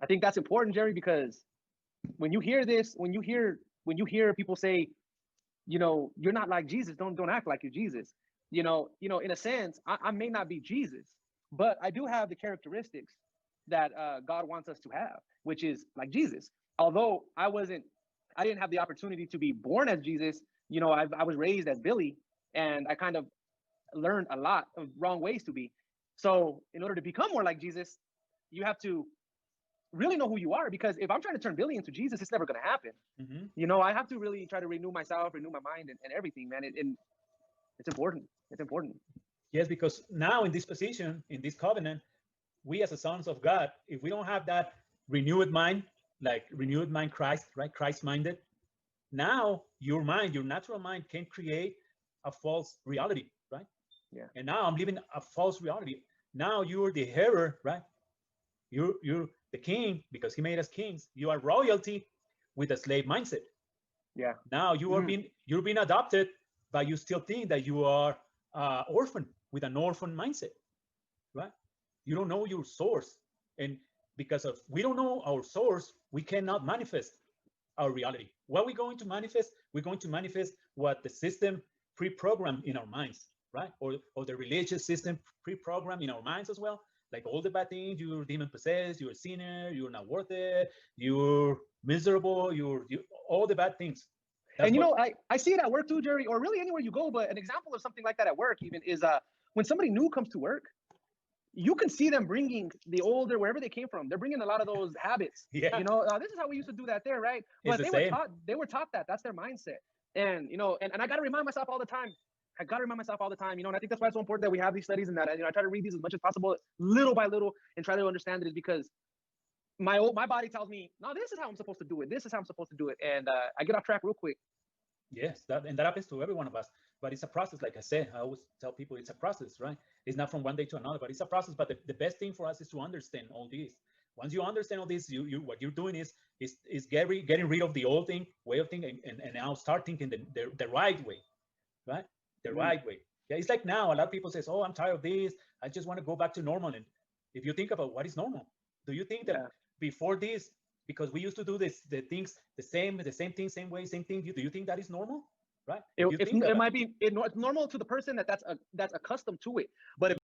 I think that's important, Jerry, because when you hear this, when you hear people say, you're not like Jesus, don't act like you're Jesus. In a sense, I may not be Jesus, but I do have the characteristics that God wants us to have, which is like Jesus. Although I didn't have the opportunity to be born as Jesus. I was raised as Billy, and I kind of learned a lot of wrong ways to be. So, in order to become more like Jesus, you have to really know who you are. Because if I'm trying to turn Billy into Jesus, it's never going to happen. Hmm. I have to really try to renew myself, renew my mind, and everything, man. And it's important. It's important. Yes, because now in this position, in this covenant, we as the sons of God, if we don't have that renewed mind, like renewed mind Christ, right? Christ minded, now your mind, your natural mind can create a false reality, right? Yeah. And now I'm living a false reality. Now you're the heir, right? You're the king because he made us kings. You are royalty with a slave mindset. Yeah. Now Mm. you're being adopted, but you still think that you are orphan with an orphan mindset, right? You don't know your source, and because of we don't know our source, we cannot manifest our reality. What we're going to manifest, we're going to manifest what the system pre-programmed in our minds, right? Or the religious system pre-programmed in our minds as well. Like all the bad things, you're demon possessed, you're a sinner, you're not worth it, you're miserable, you all the bad things. That's And what. I see it at work too, Jerry, or really anywhere you go. But an example of something like that at work even is when somebody new comes to work, you can see them bringing the older wherever they came from. They're bringing a lot of those habits. Yeah, This is how we used to do that there, right? it's But the they were same. taught that. That's their mindset. And and I got to remind myself all the time. I got to remind myself all the time. And I think that's why it's so important that we have these studies and that I try to read these as much as possible, little by little, and try to understand it. Is because my body tells me, no, this is how I'm supposed to do it. This is how I'm supposed to do it, and I get off track real quick. Yes, that happens to every one of us. But it's a process. Like I said, I always tell people it's a process, right? It's not from one day to another, but it's a process. But the best thing for us is to understand all this. Once you understand all this, you what you're doing is getting rid of the old thing, way of thinking, and now start thinking the right way, right? The Mm, right way. Yeah, it's like now a lot of people says, "Oh, I'm tired of this. I just want to go back to normal." And if you think about what is normal, do you think that yeah. before this, because we used to do this, the things the same thing, same way, same thing, do you think that is normal, right? If you think It about might be it's normal to the person that's accustomed to it, but if